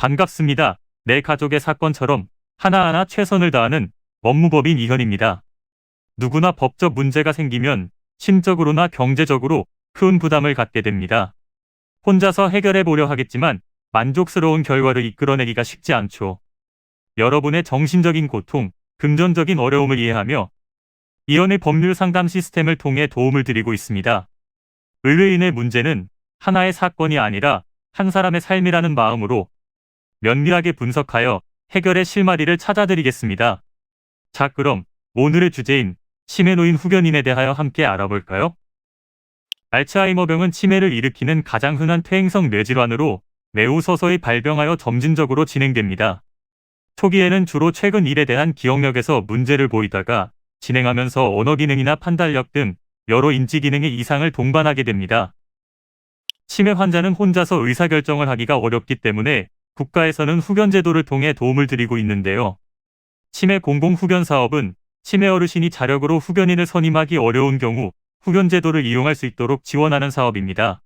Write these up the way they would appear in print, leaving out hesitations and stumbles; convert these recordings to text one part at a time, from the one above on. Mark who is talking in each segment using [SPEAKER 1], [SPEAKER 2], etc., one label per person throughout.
[SPEAKER 1] 반갑습니다. 내 가족의 사건처럼 하나하나 최선을 다하는 법무법인 이현입니다. 누구나 법적 문제가 생기면 심적으로나 경제적으로 큰 부담을 갖게 됩니다. 혼자서 해결해 보려 하겠지만 만족스러운 결과를 이끌어내기가 쉽지 않죠. 여러분의 정신적인 고통, 금전적인 어려움을 이해하며 이현의 법률 상담 시스템을 통해 도움을 드리고 있습니다. 의뢰인의 문제는 하나의 사건이 아니라 한 사람의 삶이라는 마음으로 면밀하게 분석하여 해결의 실마리를 찾아드리겠습니다. 자, 그럼 오늘의 주제인 치매 노인 후견인에 대하여 함께 알아볼까요? 알츠하이머병은 치매를 일으키는 가장 흔한 퇴행성 뇌질환으로 매우 서서히 발병하여 점진적으로 진행됩니다. 초기에는 주로 최근 일에 대한 기억력에서 문제를 보이다가 진행하면서 언어 기능이나 판단력 등 여러 인지 기능의 이상을 동반하게 됩니다. 치매 환자는 혼자서 의사결정을 하기가 어렵기 때문에 국가에서는 후견 제도를 통해 도움을 드리고 있는데요. 치매 공공 후견 사업은 치매 어르신이 자력으로 후견인을 선임하기 어려운 경우 후견 제도를 이용할 수 있도록 지원하는 사업입니다.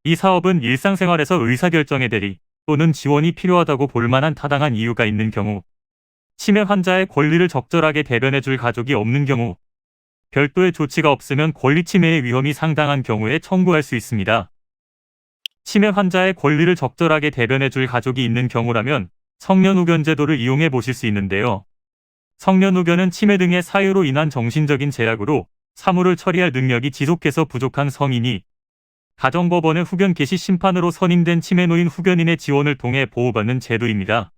[SPEAKER 1] 이 사업은 일상생활에서 의사결정에 대리 또는 지원이 필요하다고 볼 만한 타당한 이유가 있는 경우, 치매 환자의 권리를 적절하게 대변해 줄 가족이 없는 경우, 별도의 조치가 없으면 권리 침해의 위험이 상당한 경우에 청구할 수 있습니다. 치매 환자의 권리를 적절하게 대변해 줄 가족이 있는 경우라면 성년후견 제도를 이용해 보실 수 있는데요. 성년후견은 치매 등의 사유로 인한 정신적인 제약으로 사무를 처리할 능력이 지속해서 부족한 성인이 가정법원의 후견 개시 심판으로 선임된 치매 노인 후견인의 지원을 통해 보호받는 제도입니다.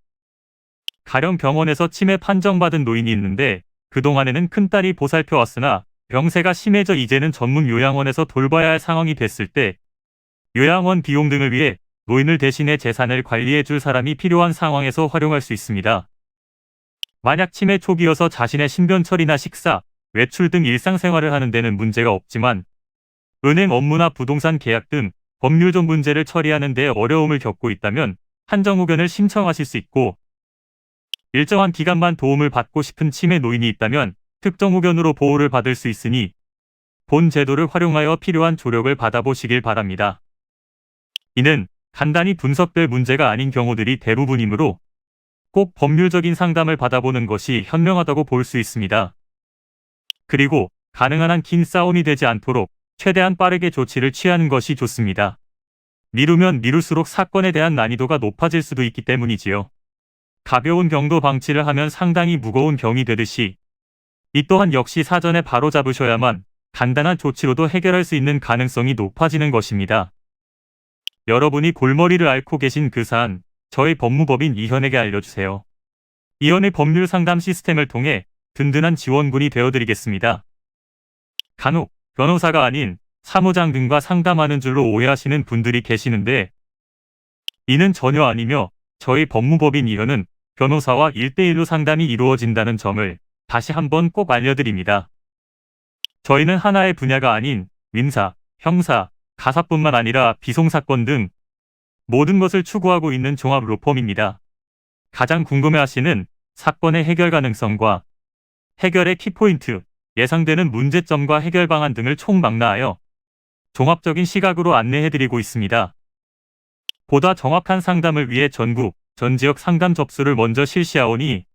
[SPEAKER 1] 가령 병원에서 치매 판정받은 노인이 있는데 그동안에는 큰딸이 보살펴 왔으나 병세가 심해져 이제는 전문 요양원에서 돌봐야 할 상황이 됐을 때 요양원 비용 등을 위해 노인을 대신해 재산을 관리해 줄 사람이 필요한 상황에서 활용할 수 있습니다. 만약 치매 초기여서 자신의 신변 처리나 식사, 외출 등 일상생활을 하는 데는 문제가 없지만 은행 업무나 부동산 계약 등 법률적 문제를 처리하는 데 어려움을 겪고 있다면 한정후견을 신청하실 수 있고, 일정한 기간만 도움을 받고 싶은 치매 노인이 있다면 특정후견으로 보호를 받을 수 있으니 본 제도를 활용하여 필요한 조력을 받아보시길 바랍니다. 이는 간단히 분석될 문제가 아닌 경우들이 대부분이므로 꼭 법률적인 상담을 받아보는 것이 현명하다고 볼 수 있습니다. 그리고 가능한 한 긴 싸움이 되지 않도록 최대한 빠르게 조치를 취하는 것이 좋습니다. 미루면 미룰수록 사건에 대한 난이도가 높아질 수도 있기 때문이지요. 가벼운 병도 방치를 하면 상당히 무거운 병이 되듯이 이 또한 역시 사전에 바로잡으셔야만 간단한 조치로도 해결할 수 있는 가능성이 높아지는 것입니다. 여러분이 골머리를 앓고 계신 그 사안, 저희 법무법인 이현에게 알려주세요. 이현의 법률 상담 시스템을 통해 든든한 지원군이 되어드리겠습니다. 간혹 변호사가 아닌 사무장 등과 상담하는 줄로 오해하시는 분들이 계시는데 이는 전혀 아니며 저희 법무법인 이현은 변호사와 1대1로 상담이 이루어진다는 점을 다시 한번 꼭 알려드립니다. 저희는 하나의 분야가 아닌 민사, 형사, 가사뿐만 아니라 비송사건 등 모든 것을 추구하고 있는 종합 로펌입니다. 가장 궁금해하시는 사건의 해결 가능성과 해결의 키포인트, 예상되는 문제점과 해결 방안 등을 총망라하여 종합적인 시각으로 안내해드리고 있습니다. 보다 정확한 상담을 위해 전국, 전 지역 상담 접수를 먼저 실시하오니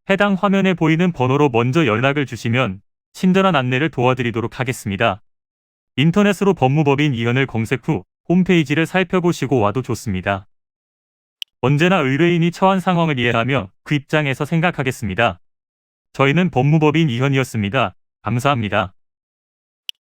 [SPEAKER 1] 해당 화면에 보이는 번호로 먼저 연락을 주시면 친절한 안내를 도와드리도록 하겠습니다. 인터넷으로 법무법인 이현을 검색 후 홈페이지를 살펴보시고 와도 좋습니다. 언제나 의뢰인이 처한 상황을 이해하며 그 입장에서 생각하겠습니다. 저희는 법무법인 이현이었습니다. 감사합니다.